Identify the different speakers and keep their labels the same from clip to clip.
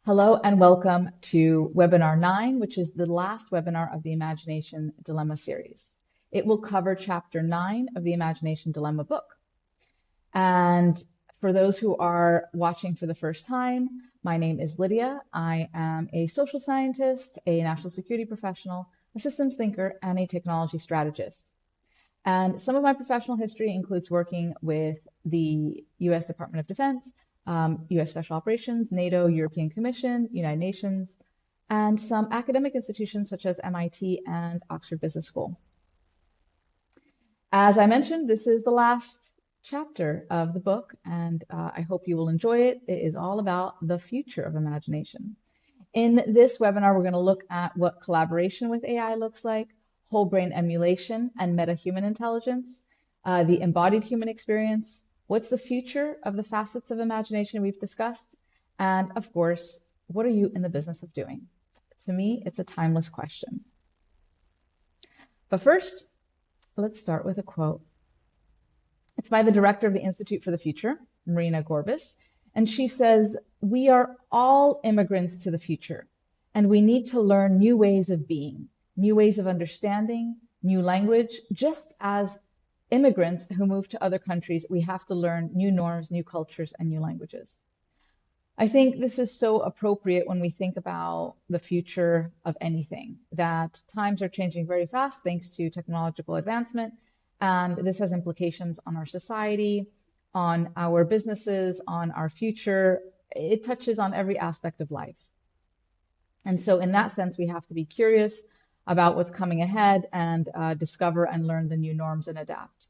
Speaker 1: Hello and welcome to webinar 9, which is the last webinar of the Imagination Dilemma series. It will cover chapter 9 of the Imagination Dilemma book. And for those who are watching for the first time, my name is Lydia. I am a social scientist, a national security professional, a systems thinker, and a technology strategist. And some of my professional history includes working with the US Department of Defense, US Special Operations, NATO, European Commission, United Nations, and some academic institutions such as MIT and Oxford Business School. As I mentioned, this is the last chapter of the book, and I hope you will enjoy it. It is all about the future of imagination. In this webinar, we're going to look at what collaboration with AI looks like, whole brain emulation and meta-human intelligence, the embodied human experience, what's the future of the facets of imagination we've discussed, and of course, what are you in the business of doing? To me, it's a timeless question. But first, let's start with a quote. It's by the director of the Institute for the Future, Marina Gorbis, and she says, "We are all immigrants to the future, and we need to learn new ways of being, new ways of understanding, new language, just as immigrants who move to other countries, we have to learn new norms, new cultures, and new languages." I think this is so appropriate when we think about the future of anything, that times are changing very fast thanks to technological advancement, and this has implications on our society, on our businesses, on our future. It touches on every aspect of life. And so in that sense, we have to be curious about what's coming ahead and discover and learn the new norms and adapt.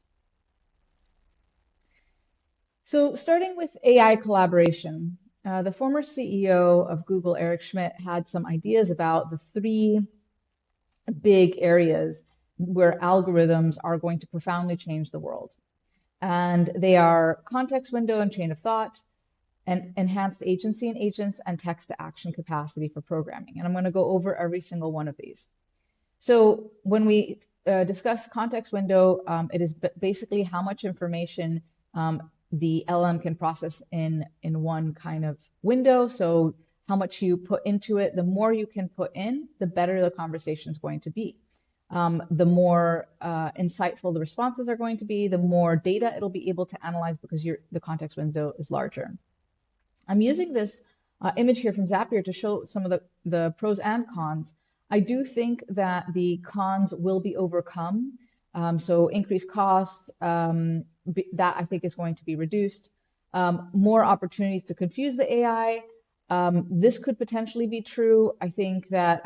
Speaker 1: So starting with AI collaboration, the former CEO of Google, Eric Schmidt, had some ideas about the three big areas where algorithms are going to profoundly change the world. And they are context window and chain of thought, and enhanced agency in agents, and text to action capacity for programming. And I'm going to go over every single one of these. So when we discuss context window, it is basically how much information the LM can process in one kind of window. So how much you put into it, the more you can put in, the better the conversation is going to be. The more insightful the responses are going to be, the more data it'll be able to analyze because the context window is larger. I'm using this image here from Zapier to show some of the pros and cons. I do think that the cons will be overcome. So increased costs, that I think is going to be reduced. More opportunities to confuse the AI. This could potentially be true. I think that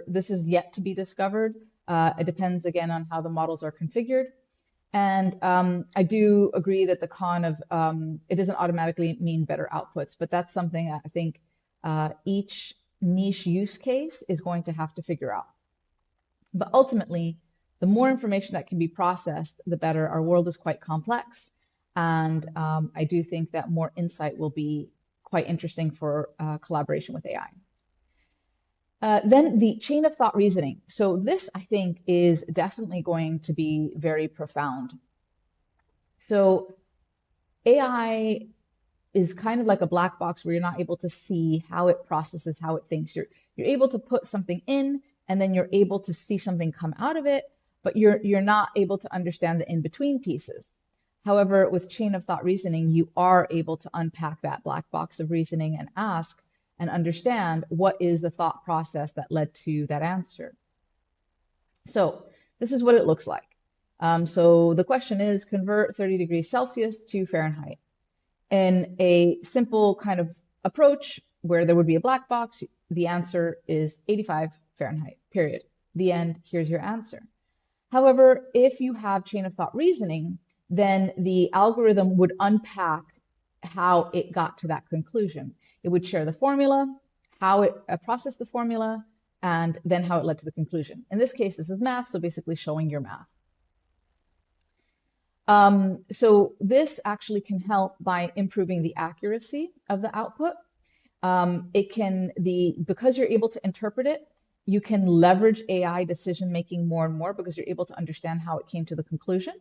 Speaker 1: this is yet to be discovered. It depends again on how the models are configured. And I do agree that the con of it doesn't automatically mean better outputs, but that's something I think each niche use case is going to have to figure out. But ultimately, the more information that can be processed, the better. Our world is quite complex. And I do think that more insight will be quite interesting for collaboration with AI. Then the chain of thought reasoning. So this, I think, is definitely going to be very profound. So AI is kind of like a black box where you're not able to see how it processes, how it thinks. You're able to put something in, and then you're able to see something come out of it, but you're not able to understand the in-between pieces. However, with chain of thought reasoning, you are able to unpack that black box of reasoning and ask and understand what is the thought process that led to that answer. So this is what it looks like. So the question is, convert 30 degrees Celsius to Fahrenheit. In a simple kind of approach where there would be a black box, the answer is 85 Fahrenheit, period. The end, here's your answer. However, if you have chain of thought reasoning, then the algorithm would unpack how it got to that conclusion. It would share the formula, how it processed the formula, and then how it led to the conclusion. In this case, this is math, so basically showing your math. So this actually can help by improving the accuracy of the output. Because you're able to interpret it, you can leverage AI decision making more and more because you're able to understand how it came to the conclusion.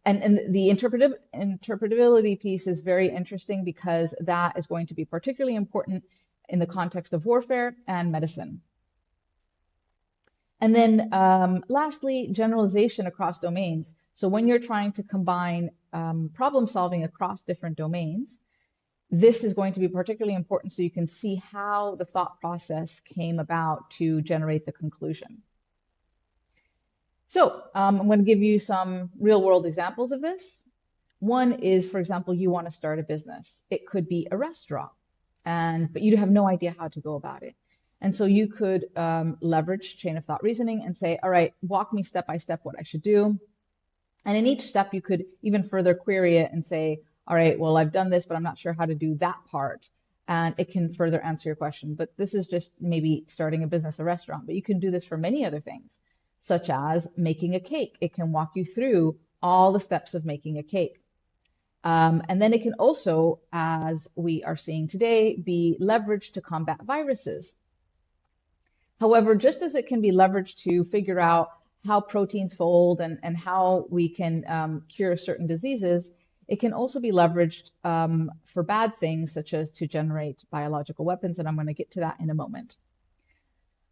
Speaker 1: And the interpretability piece is very interesting because that is going to be particularly important in the context of warfare and medicine. And then lastly, generalization across domains. So when you're trying to combine problem solving across different domains, this is going to be particularly important so you can see how the thought process came about to generate the conclusion. So I'm going to give you some real world examples of this. One is, for example, you want to start a business. It could be a restaurant, but you have no idea how to go about it. And so you could leverage chain of thought reasoning and say, all right, walk me step by step what I should do. And in each step, you could even further query it and say, all right, well, I've done this, but I'm not sure how to do that part. And it can further answer your question. But this is just maybe starting a business, a restaurant. But you can do this for many other things, such as making a cake. It can walk you through all the steps of making a cake. And then it can also, as we are seeing today, be leveraged to combat viruses. However, just as it can be leveraged to figure out how proteins fold and how we can cure certain diseases, it can also be leveraged for bad things, such as to generate biological weapons. And I'm going to get to that in a moment.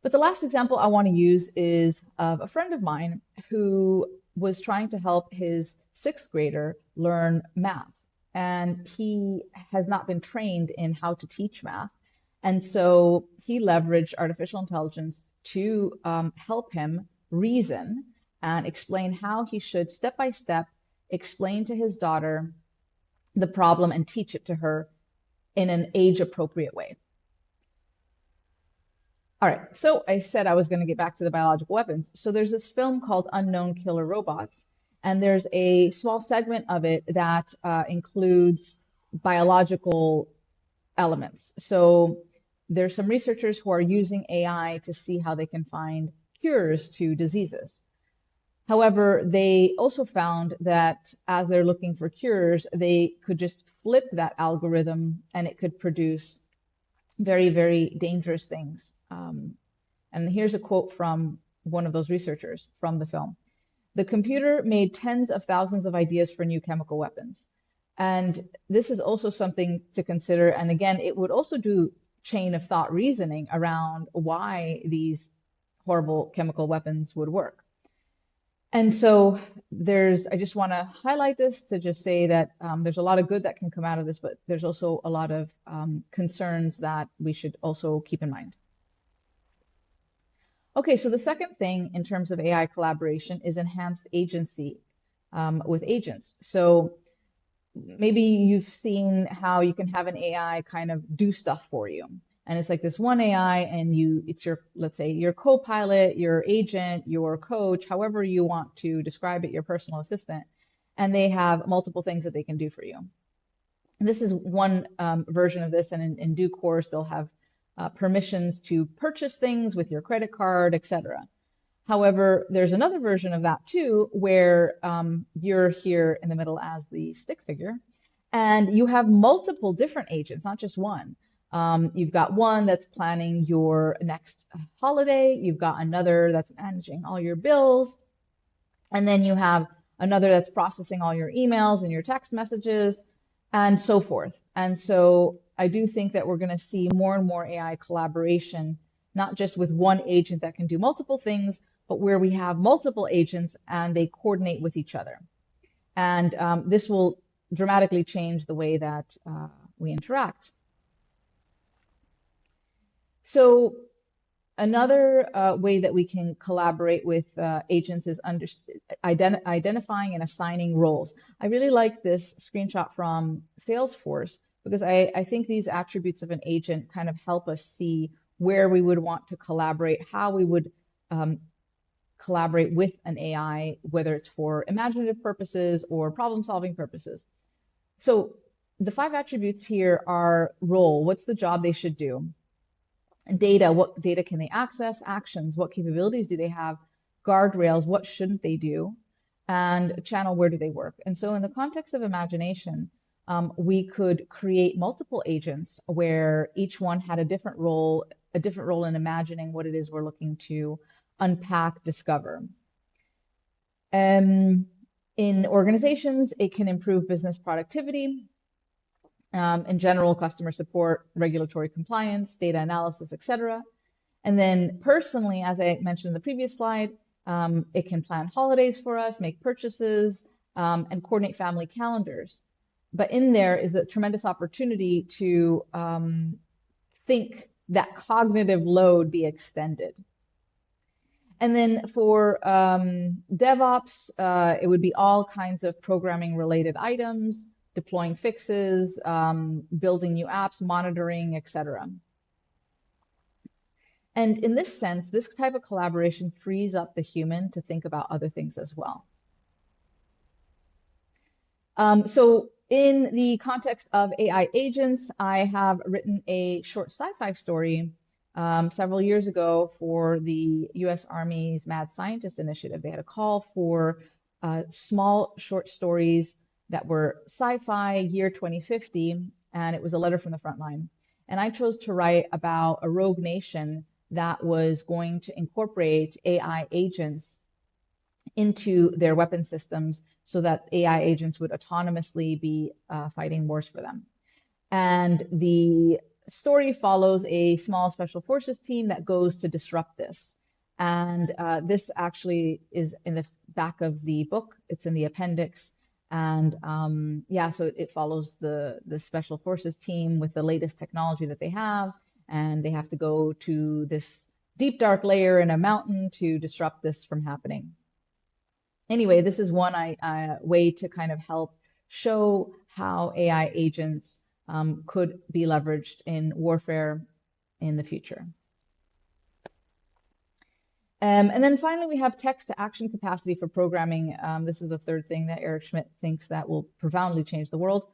Speaker 1: But the last example I want to use is of a friend of mine who was trying to help his sixth grader learn math. And he has not been trained in how to teach math. And so he leveraged artificial intelligence to help him reason and explain how he should step by step explain to his daughter the problem and teach it to her in an age appropriate way. All right, so I said I was going to get back to the biological weapons. So there's this film called Unknown Killer Robots, and there's a small segment of it that includes biological elements. So there's some researchers who are using AI to see how they can find cures to diseases. However, they also found that as they're looking for cures, they could just flip that algorithm and it could produce very, very dangerous things. And here's a quote from one of those researchers from the film. The computer made tens of thousands of ideas for new chemical weapons. And this is also something to consider. And again, it would also do chain of thought reasoning around why these horrible chemical weapons would work. And so I just want to highlight this to just say that there's a lot of good that can come out of this, but there's also a lot of concerns that we should also keep in mind. Okay, so the second thing in terms of AI collaboration is enhanced agency with agents. So maybe you've seen how you can have an AI kind of do stuff for you. And it's like this one AI and it's your, let's say, your co-pilot, your agent, your coach, however you want to describe it, your personal assistant. And they have multiple things that they can do for you. And this is one version of this. And in due course, they'll have permissions to purchase things with your credit card, etc. However, there's another version of that too, where you're here in the middle as the stick figure, and you have multiple different agents, not just one. You've got one that's planning your next holiday. You've got another that's managing all your bills. And then you have another that's processing all your emails and your text messages and so forth. And so I do think that we're going to see more and more AI collaboration, not just with one agent that can do multiple things, but where we have multiple agents and they coordinate with each other. And this will dramatically change the way that we interact. So another way that we can collaborate with agents is identifying and assigning roles. I really like this screenshot from Salesforce because I think these attributes of an agent kind of help us see where we would want to collaborate, how we would collaborate with an AI, whether it's for imaginative purposes or problem-solving purposes. So the 5 attributes here are role, what's the job they should do? Data, what data can they access? Actions, what capabilities do they have? Guardrails, what shouldn't they do? And channel, where do they work? And so in the context of imagination, we could create multiple agents where each one had a different role in imagining what it is we're looking to unpack, discover. In In organizations, it can improve business productivity, in general, customer support, regulatory compliance, data analysis, etc. And then personally, as I mentioned in the previous slide, it can plan holidays for us, make purchases, and coordinate family calendars. But in there is a tremendous opportunity to think that cognitive load be extended. And then for DevOps, it would be all kinds of programming related items, deploying fixes, building new apps, monitoring, etc. And in this sense, this type of collaboration frees up the human to think about other things as well. So in the context of AI agents, I have written a short sci-fi story several years ago for the US Army's Mad Scientist Initiative. They had a call for small short stories that were sci-fi year 2050, and it was a letter from the front line. And I chose to write about a rogue nation that was going to incorporate AI agents into their weapon systems so that AI agents would autonomously be fighting wars for them. And the story follows a small special forces team that goes to disrupt this. And this actually is in the back of the book. It's in the appendix. And yeah, so it follows the special forces team with the latest technology that they have. And they have to go to this deep, dark layer in a mountain to disrupt this from happening. Anyway, this is one way to kind of help show how AI agents could be leveraged in warfare in the future. And then finally, we have text to action capacity for programming. This is the third thing that Eric Schmidt thinks that will profoundly change the world.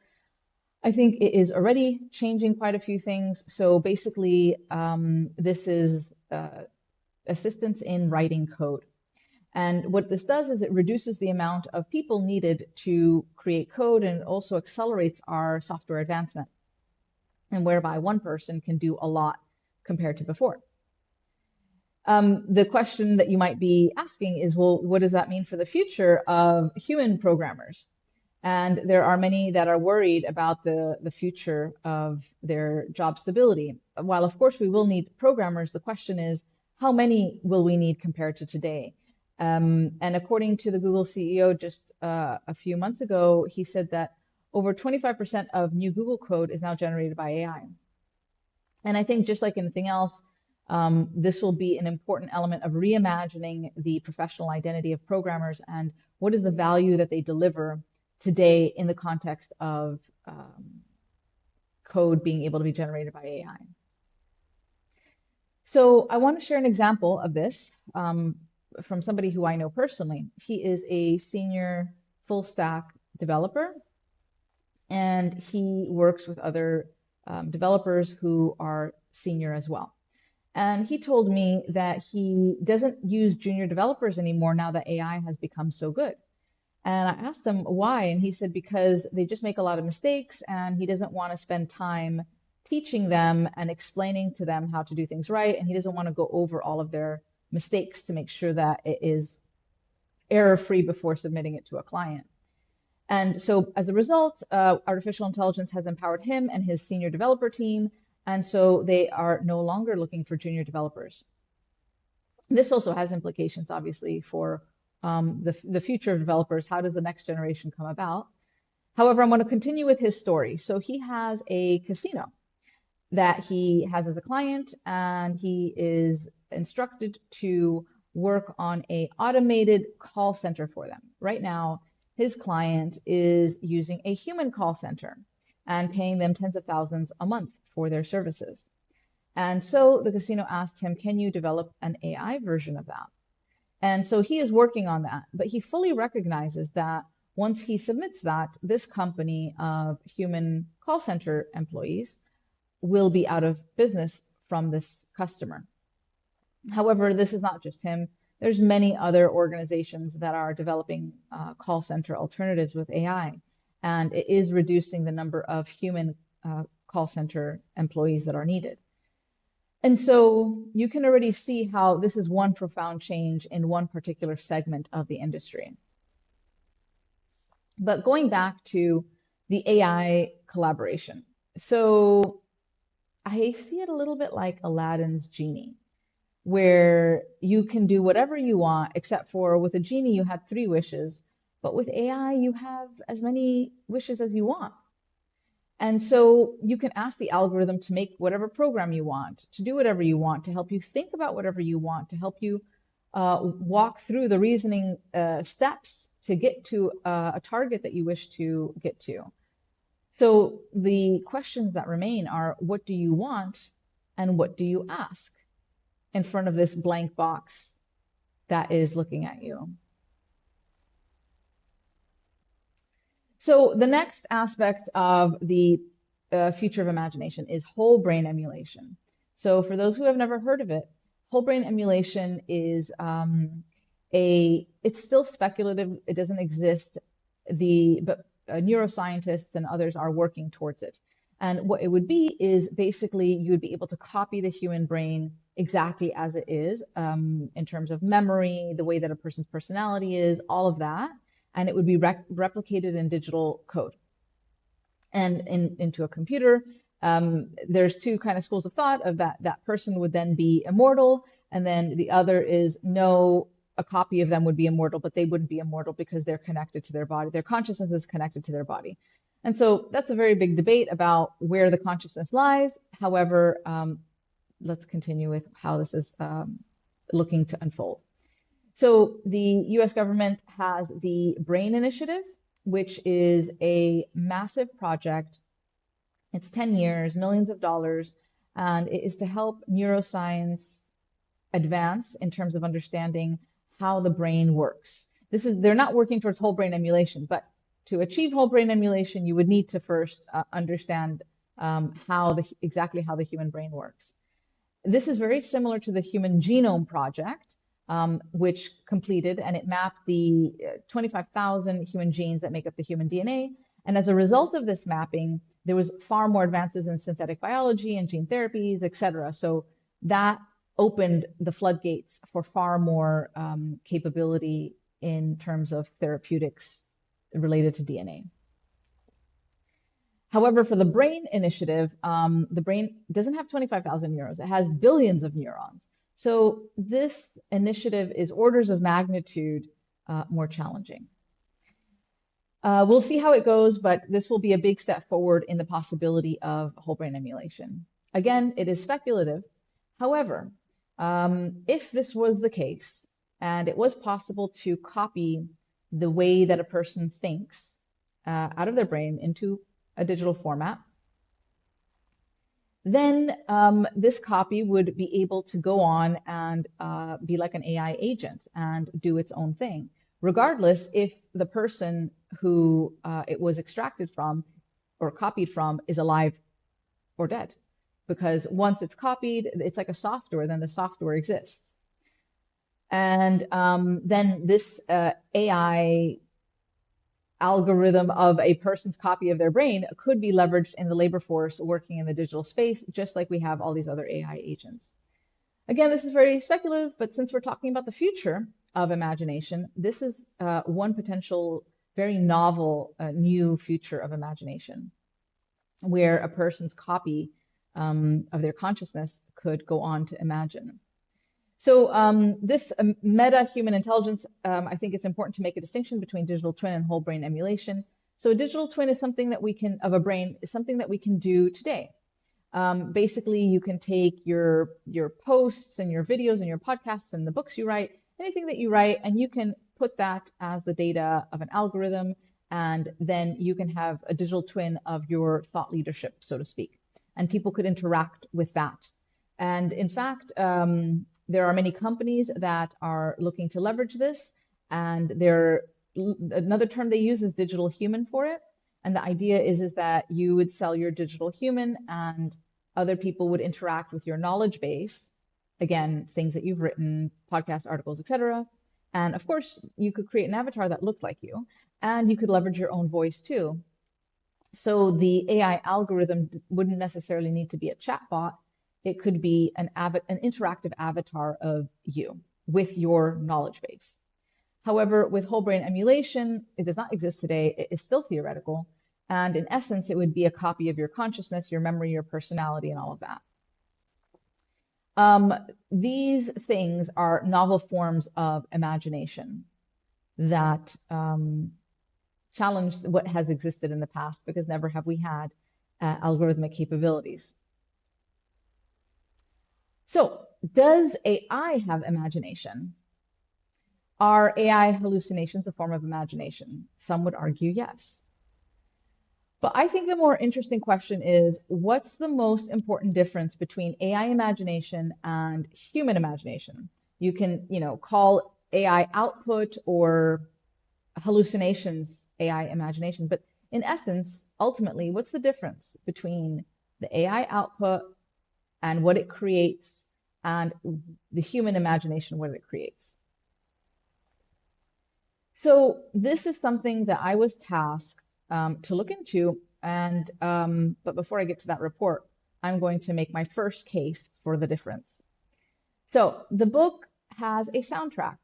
Speaker 1: I think it is already changing quite a few things. So basically, this is assistance in writing code. And what this does is it reduces the amount of people needed to create code, and also accelerates our software advancement, and whereby one person can do a lot compared to before. The question that you might be asking is, well, what does that mean for the future of human programmers? And there are many that are worried about the future of their job stability. While of course we will need programmers, the question is, how many will we need compared to today? And according to the Google CEO just a few months ago, he said that over 25% of new Google code is now generated by AI. And I think just like anything else, this will be an important element of reimagining the professional identity of programmers and what is the value that they deliver today in the context of code being able to be generated by AI. So I want to share an example of this from somebody who I know personally. He is a senior full stack developer, and he works with other developers who are senior as well. And he told me that he doesn't use junior developers anymore now that AI has become so good. And I asked him why, and he said because they just make a lot of mistakes, and he doesn't want to spend time teaching them and explaining to them how to do things right, and he doesn't want to go over all of their mistakes to make sure that it is error-free before submitting it to a client. And so as a result, artificial intelligence has empowered him and his senior developer team, and so they are no longer looking for junior developers. This also has implications, obviously, for the future of developers. How does the next generation come about? However, I'm going to continue with his story. So he has a casino that he has as a client, and he is instructed to work on an automated call center for them. Right now, his client is using a human call center and paying them tens of thousands a month for their services. And so the casino asked him, can you develop an AI version of that? And so he is working on that, but he fully recognizes that once he submits that, this company of human call center employees will be out of business from this customer. However, this is not just him. There's many other organizations that are developing call center alternatives with AI, and it is reducing the number of human call center employees that are needed. And so you can already see how this is one profound change in one particular segment of the industry. But going back to the AI collaboration. So I see it a little bit like Aladdin's genie, where you can do whatever you want, except for with a genie, you had three wishes, but with AI, you have as many wishes as you want. And so you can ask the algorithm to make whatever program you want, to do whatever you want, to help you think about whatever you want, to help you walk through the reasoning steps to get to a target that you wish to get to. So the questions that remain are, what do you want and what do you ask in front of this blank box that is looking at you? So the next aspect of the future of imagination is whole brain emulation. So for those who have never heard of it, whole brain emulation is it's still speculative. It doesn't exist. But neuroscientists and others are working towards it. And what it would be is basically you would be able to copy the human brain exactly as it is, in terms of memory, the way that a person's personality is, all of that, and it would be replicated in digital code and into a computer. There's two kind of schools of thought of that person would then be immortal, and then the other is no, a copy of them would be immortal, but they wouldn't be immortal because they're connected to their body. Their consciousness is connected to their body. And so that's a very big debate about where the consciousness lies. However, let's continue with how this is looking to unfold. So the US government has the BRAIN Initiative, which is a massive project. It's 10 years, millions of dollars, and it is to help neuroscience advance in terms of understanding how the brain works. They're not working towards whole brain emulation, but to achieve whole brain emulation, you would need to first understand exactly how the human brain works. This is very similar to the Human Genome Project, which completed, and it mapped the 25,000 human genes that make up the human DNA. And as a result of this mapping, there was far more advances in synthetic biology and gene therapies, et cetera. So that opened the floodgates for far more capability in terms of therapeutics related to DNA. However, for the BRAIN Initiative, the brain doesn't have 25,000 neurons. It has billions of neurons. So this initiative is orders of magnitude more challenging. We'll see how it goes, but this will be a big step forward in the possibility of whole brain emulation. Again, it is speculative. However, if this was the case, and it was possible to copy the way that a person thinks out of their brain into a digital format, then this copy would be able to go on and be like an AI agent and do its own thing, regardless if the person who it was extracted from or copied from is alive or dead. Because once it's copied, it's like a software, then the software exists. And then this AI algorithm of a person's copy of their brain could be leveraged in the labor force working in the digital space, just like we have all these other AI agents. Again, this is very speculative, but since we're talking about the future of imagination, this is one potential very novel new future of imagination, where a person's copy of their consciousness could go on to imagine. So this meta human intelligence, I think it's important to make a distinction between digital twin and whole brain emulation. So a digital twin is something that we can, of a brain, is something that we can do today. Basically, you can take your posts and your videos and your podcasts and the books you write, anything that you write, and you can put that as the data of an algorithm, and then you can have a digital twin of your thought leadership, so to speak, and people could interact with that. And in fact, there are many companies that are looking to leverage this, and another term they use is digital human for it. And the idea is that you would sell your digital human and other people would interact with your knowledge base. Again, things that you've written, podcast articles, etc. And of course, you could create an avatar that looks like you, and you could leverage your own voice too. So the AI algorithm wouldn't necessarily need to be a chatbot. It could be an interactive avatar of you with your knowledge base. However, with whole brain emulation, it does not exist today. It is still theoretical. And in essence, it would be a copy of your consciousness, your memory, your personality, and all of that. These things are novel forms of imagination that challenge what has existed in the past, because never have we had algorithmic capabilities. So, does AI have imagination? Are AI hallucinations a form of imagination? Some would argue yes. But I think the more interesting question is, what's the most important difference between AI imagination and human imagination? You can, call AI output or hallucinations AI imagination, but in essence, ultimately, what's the difference between the AI output and what it creates and the human imagination, what it creates? So this is something that I was tasked to look into. And but before I get to that report, I'm going to make my first case for the difference. So the book has a soundtrack,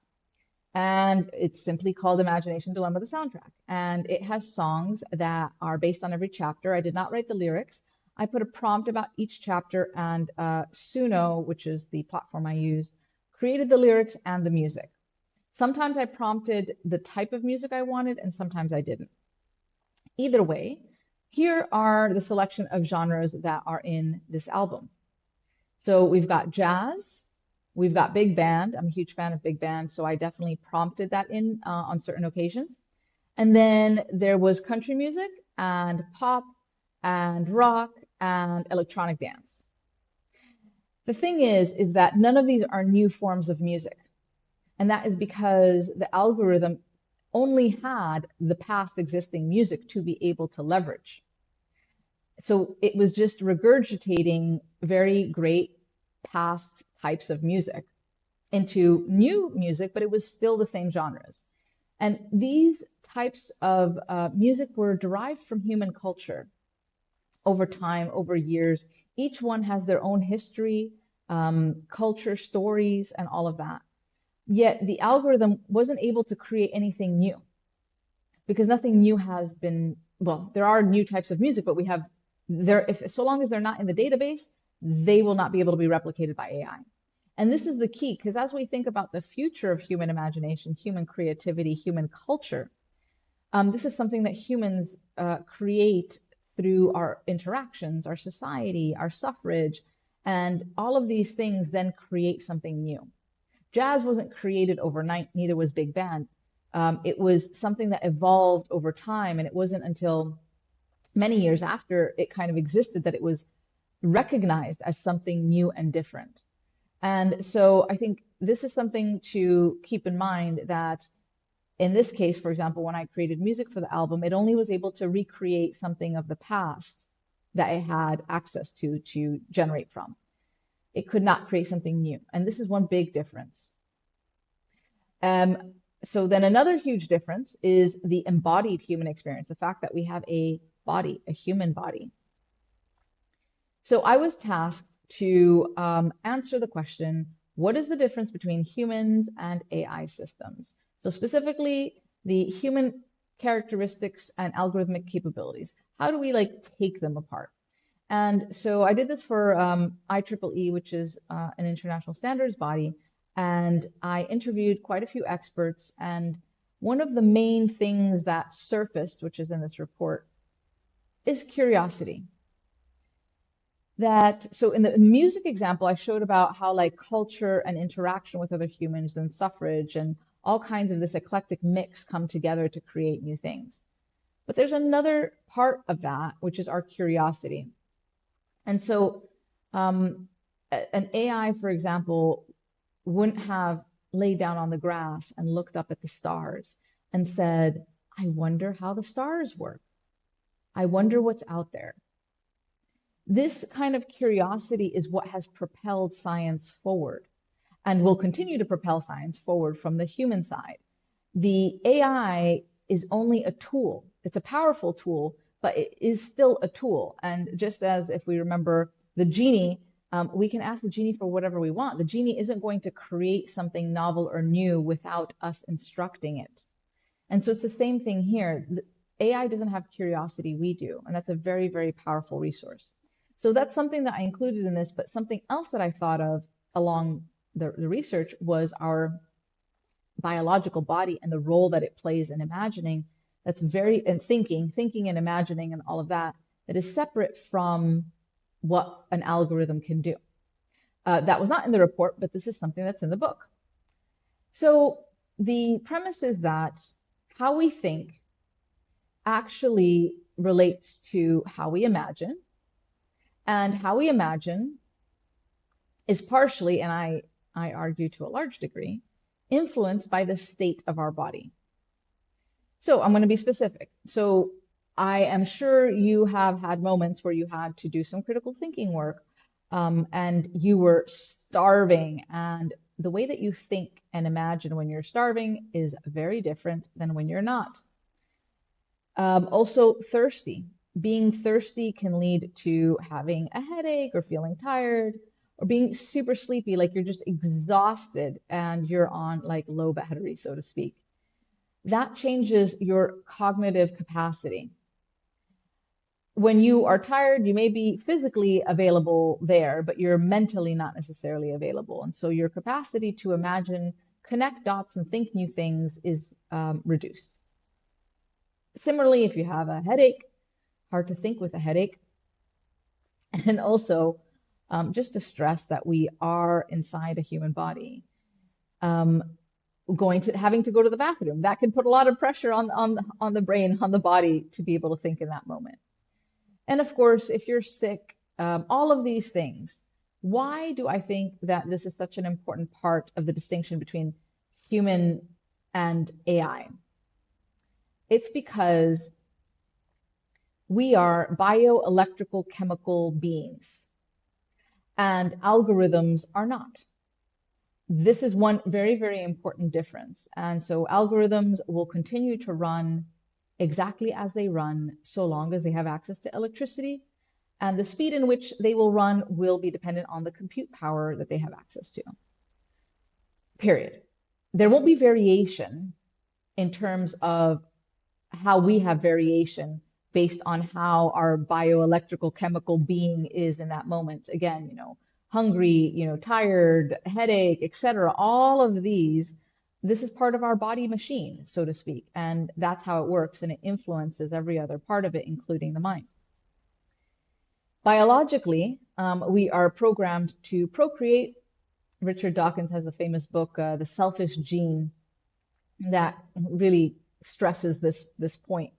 Speaker 1: and it's simply called Imagination Dilemma, the soundtrack. And it has songs that are based on every chapter. I did not write the lyrics. I put a prompt about each chapter, and Suno, which is the platform I use, created the lyrics and the music. Sometimes I prompted the type of music I wanted, and sometimes I didn't. Either way, here are the selection of genres that are in this album. So we've got jazz, we've got big band. I'm a huge fan of big band, so I definitely prompted that in on certain occasions. And then there was country music and pop and rock and electronic dance. The thing is that none of these are new forms of music. And that is because the algorithm only had the past existing music to be able to leverage. So it was just regurgitating very great past types of music into new music, but it was still the same genres. And these types of music were derived from human culture over time, over years. Each one has their own history, culture, stories, and all of that. Yet the algorithm wasn't able to create anything new, because nothing new has been, well, there are new types of music, but so long as they're not in the database, they will not be able to be replicated by AI. And this is the key, because as we think about the future of human imagination, human creativity, human culture, this is something that humans create through our interactions, our society, our suffrage, and all of these things then create something new. Jazz wasn't created overnight, neither was big band. It was something that evolved over time, and it wasn't until many years after it kind of existed that it was recognized as something new and different. And so I think this is something to keep in mind, that in this case, for example, when I created music for the album, it only was able to recreate something of the past that it had access to generate from. It could not create something new. And this is one big difference. So then another huge difference is the embodied human experience, the fact that we have a body, a human body. So I was tasked to answer the question, what is the difference between humans and AI systems? So specifically, the human characteristics and algorithmic capabilities. How do we take them apart? And so I did this for IEEE, which is an international standards body, and I interviewed quite a few experts. And one of the main things that surfaced, which is in this report, is curiosity. So in the music example, I showed about how culture and interaction with other humans and suffrage and all kinds of this eclectic mix come together to create new things. But there's another part of that, which is our curiosity. And so an AI, for example, wouldn't have laid down on the grass and looked up at the stars and said, I wonder how the stars work. I wonder what's out there. This kind of curiosity is what has propelled science forward and will continue to propel science forward from the human side. The AI is only a tool. It's a powerful tool, but it is still a tool. And just as if we remember the genie, we can ask the genie for whatever we want. The genie isn't going to create something novel or new without us instructing it. And so it's the same thing here. The AI doesn't have curiosity, we do. And that's a very, very powerful resource. So that's something that I included in this, but something else that I thought of along the research was our biological body and the role that it plays in imagining, that's very, and thinking and imagining and all of that, that is separate from what an algorithm can do. That was not in the report, but this is something that's in the book. So the premise is that how we think actually relates to how we imagine, and how we imagine is partially, and I argue to a large degree, influenced by the state of our body. So I'm going to be specific. So I am sure you have had moments where you had to do some critical thinking work, and you were starving, and the way that you think and imagine when you're starving is very different than when you're not. Also, thirsty. Being thirsty can lead to having a headache or feeling tired or being super sleepy, like you're just exhausted and you're on like low battery, so to speak. That changes your cognitive capacity. When you are tired, you may be physically available there, but you're mentally not necessarily available. And so your capacity to imagine, connect dots, and think new things is reduced. Similarly, if you have a headache, hard to think with a headache. And also, just to stress that we are inside a human body. Having to go to the bathroom, that can put a lot of pressure on the brain, on the body, to be able to think in that moment. And of course, if you're sick, all of these things. Why do I think that this is such an important part of the distinction between human and AI? It's because we are bioelectrical chemical beings, and algorithms are not. This is one very, very important difference. And so algorithms will continue to run exactly as they run so long as they have access to electricity, and the speed in which they will run will be dependent on the compute power that they have access to. Period. There won't be variation in terms of how we have variation based on how our bioelectrical chemical being is in that moment. Again, hungry, tired, headache, etc. All of these, this is part of our body machine, so to speak. And that's how it works, and it influences every other part of it, including the mind. Biologically, we are programmed to procreate. Richard Dawkins has a famous book, The Selfish Gene, that really stresses this point.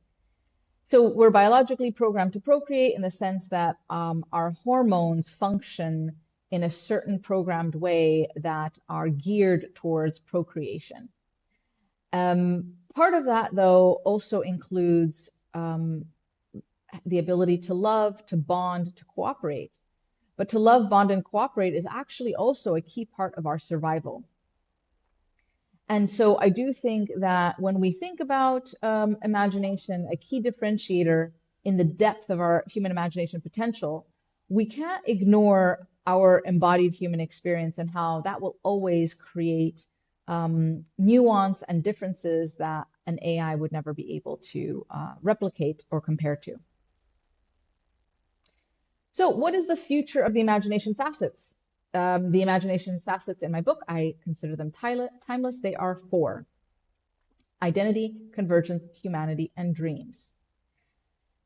Speaker 1: So we're biologically programmed to procreate in the sense that our hormones function in a certain programmed way that are geared towards procreation. Part of that, though, also includes the ability to love, to bond, to cooperate. But to love, bond, and cooperate is actually also a key part of our survival. And so I do think that when we think about imagination, a key differentiator in the depth of our human imagination potential, we can't ignore our embodied human experience and how that will always create nuance and differences that an AI would never be able to replicate or compare to. So what is the future of the imagination facets? The imagination facets in my book, I consider them timeless. They are 4: identity, convergence, humanity, and dreams.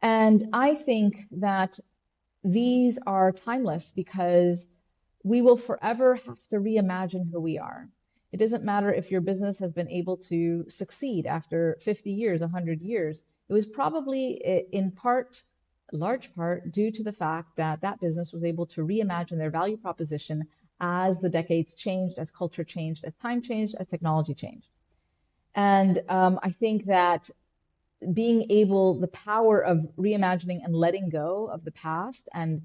Speaker 1: And I think that these are timeless because we will forever have to reimagine who we are. It doesn't matter if your business has been able to succeed after 50 years, 100 years. It was probably in part, large part, due to the fact that that business was able to reimagine their value proposition as the decades changed, as culture changed, as time changed, as technology changed. And I think that the power of reimagining and letting go of the past and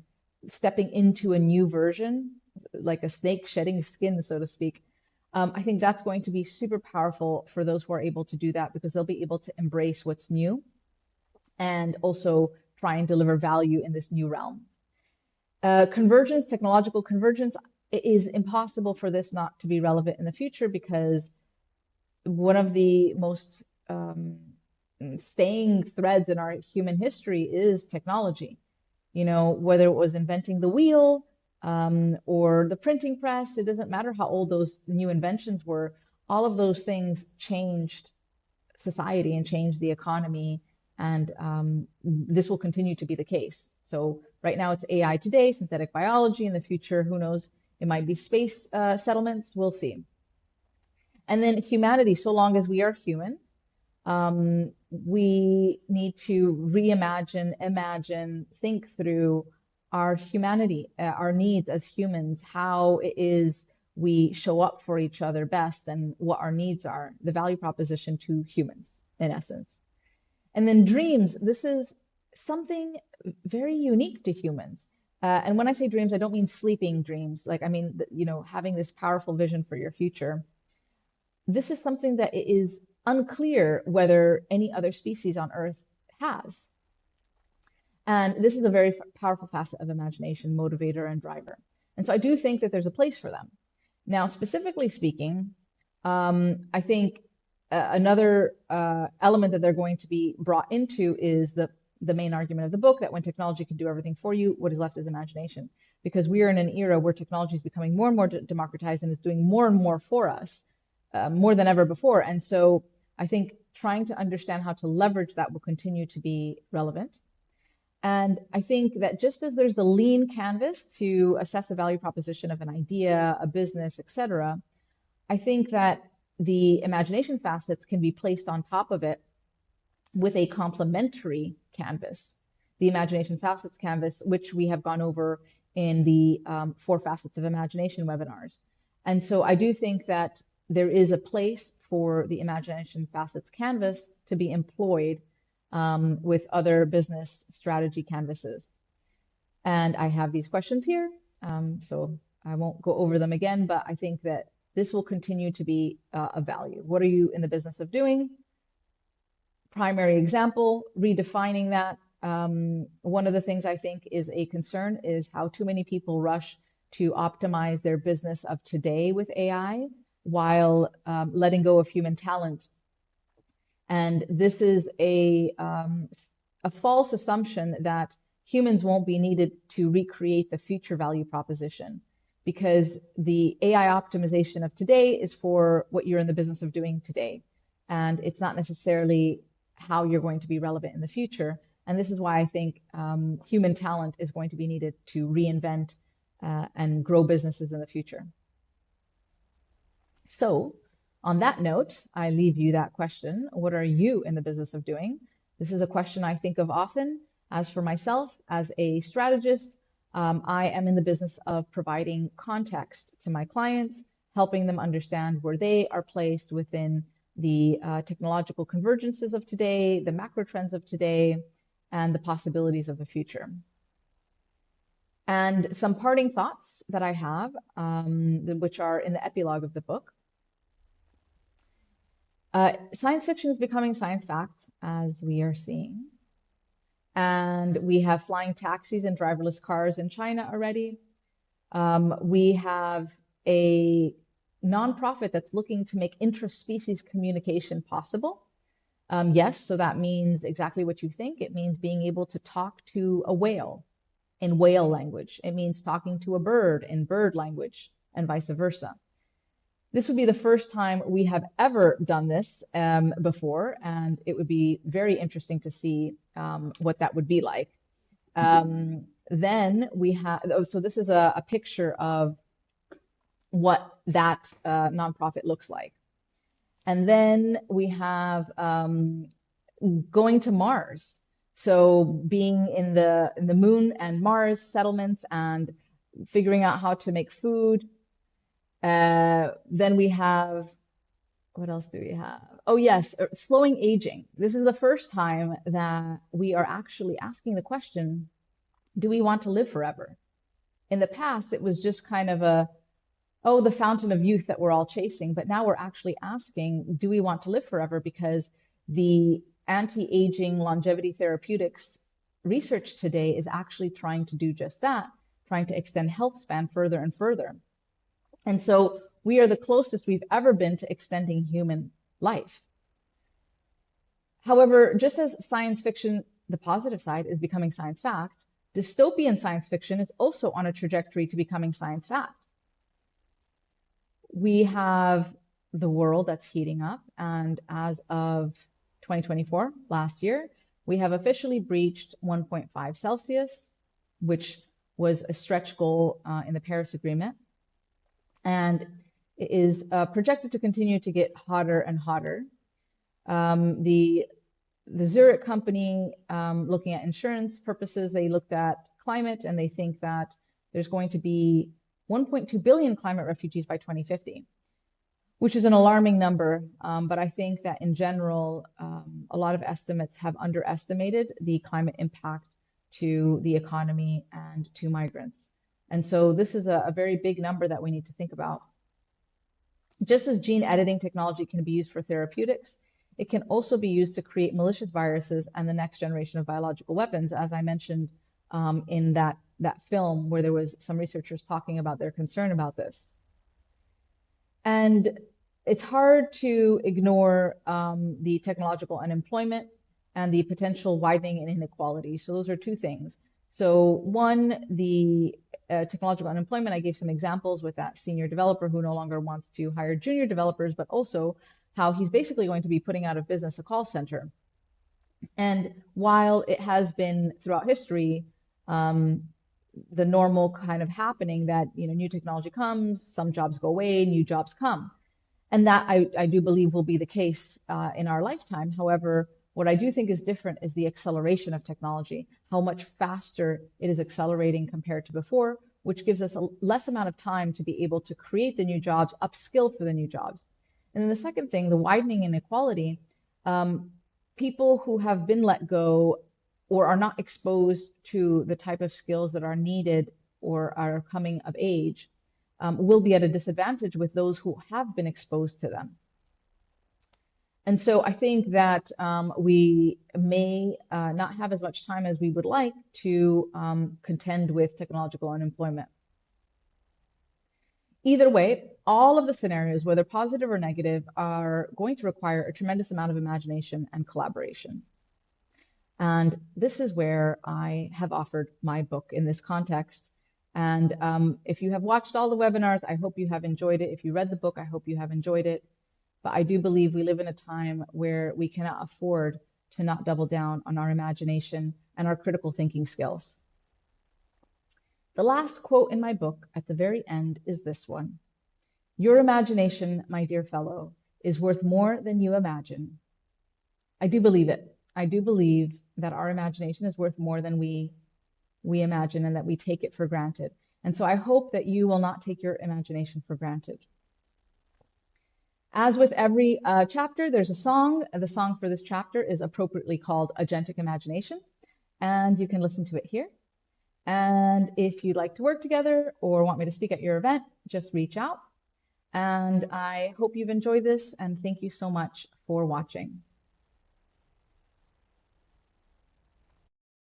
Speaker 1: stepping into a new version, like a snake shedding skin, so to speak, I think that's going to be super powerful for those who are able to do that, because they'll be able to embrace what's new and also try and deliver value in this new realm. Convergence, technological convergence, it is impossible for this not to be relevant in the future because one of the most staying threads in our human history is technology. You know, whether it was inventing the wheel or the printing press, it doesn't matter how old those new inventions were. All of those things changed society and changed the economy, and this will continue to be the case. So right now it's AI today, synthetic biology. In the future, who knows? It might be space settlements. We'll see. And then humanity, so long as we are human, we need to reimagine, imagine, think through our humanity, our needs as humans, how it is we show up for each other best and what our needs are, the value proposition to humans, in essence. And then dreams, this is something very unique to humans. And when I say dreams, I don't mean sleeping dreams. Like, I mean, you know, having this powerful vision for your future. This is something that is unclear whether any other species on Earth has. And this is a very powerful facet of imagination, motivator, and driver. And so I do think that there's a place for them. Now, specifically speaking, I think another element that they're going to be brought into is the main argument of the book, that when technology can do everything for you, what is left is imagination. Because we are in an era where technology is becoming more and more democratized and is doing more and more for us, more than ever before. And so I think trying to understand how to leverage that will continue to be relevant. And I think that just as there's the lean canvas to assess a value proposition of an idea, a business, etc., I think that the imagination facets can be placed on top of it with a complementary canvas, the imagination facets canvas, which we have gone over in the 4 facets of imagination webinars. And so I do think that there is a place for the imagination facets canvas to be employed with other business strategy canvases. And I have these questions here, so I won't go over them again, but I think that this will continue to be a value. What are you in the business of doing? Primary example, redefining that. One of the things I think is a concern is how too many people rush to optimize their business of today with AI while letting go of human talent. And this is a false assumption that humans won't be needed to recreate the future value proposition, because the AI optimization of today is for what you're in the business of doing today. And it's not necessarily how you're going to be relevant in the future. And this is why I think human talent is going to be needed to reinvent and grow businesses in the future. So on that note, I leave you that question. What are you in the business of doing? This is a question I think of often. As for myself, as a strategist, I am in the business of providing context to my clients, helping them understand where they are placed within the technological convergences of today, the macro trends of today, and the possibilities of the future. And some parting thoughts that I have, which are in the epilogue of the book. Science fiction is becoming science fact, as we are seeing. And we have flying taxis and driverless cars in China already. We have a nonprofit that's looking to make intra-species communication possible. Yes, so that means exactly what you think. It means being able to talk to a whale in whale language. It means talking to a bird in bird language, and vice versa. This would be the first time we have ever done this before, and it would be very interesting to see what that would be like. Then we have, so this is a picture of what that nonprofit looks like. And then we have going to Mars. So being in the Moon and Mars settlements and figuring out how to make food. Then we have, what else do we have? Oh yes, slowing aging. This is the first time that we are actually asking the question, do we want to live forever? In the past, it was just kind of the fountain of youth that we're all chasing. But now we're actually asking, do we want to live forever? Because the anti-aging longevity therapeutics research today is actually trying to do just that, trying to extend health span further and further. And so we are the closest we've ever been to extending human life. However, just as science fiction, the positive side, is becoming science fact, dystopian science fiction is also on a trajectory to becoming science fact. We have the world that's heating up, and as of 2024, last year, we have officially breached 1.5 Celsius, which was a stretch goal in the Paris Agreement, and it is projected to continue to get hotter and hotter. The Zurich company, looking at insurance purposes, they looked at climate and they think that there's going to be 1.2 billion climate refugees by 2050, which is an alarming number. But I think that in general, a lot of estimates have underestimated the climate impact to the economy and to migrants. And so this is a very big number that we need to think about. Just as gene editing technology can be used for therapeutics, it can also be used to create malicious viruses and the next generation of biological weapons, as I mentioned in that film where there was some researchers talking about their concern about this. And it's hard to ignore the technological unemployment and the potential widening in inequality. So those are two things. So one, the technological unemployment, I gave some examples with that senior developer who no longer wants to hire junior developers, but also how he's basically going to be putting out of business a call center. And while it has been throughout history, the normal kind of happening that, new technology comes, some jobs go away, new jobs come. And that I do believe will be the case in our lifetime. However, what I do think is different is the acceleration of technology, how much faster it is accelerating compared to before, which gives us a less amount of time to be able to create the new jobs, upskill for the new jobs. And then the second thing, the widening inequality, people who have been let go or are not exposed to the type of skills that are needed or are coming of age will be at a disadvantage with those who have been exposed to them. And so I think that we may not have as much time as we would like to contend with technological unemployment. Either way, all of the scenarios, whether positive or negative, are going to require a tremendous amount of imagination and collaboration. And this is where I have offered my book in this context. And if you have watched all the webinars, I hope you have enjoyed it. If you read the book, I hope you have enjoyed it. But I do believe we live in a time where we cannot afford to not double down on our imagination and our critical thinking skills. The last quote in my book at the very end is this one. Your imagination, my dear fellow, is worth more than you imagine. I do believe it. I do believe that our imagination is worth more than we imagine and that we take it for granted. And so I hope that you will not take your imagination for granted. As with every chapter, there's a song. The song for this chapter is appropriately called Agentic Imagination, and you can listen to it here. And if you'd like to work together or want me to speak at your event, just reach out. And I hope you've enjoyed this, and thank you so much for watching.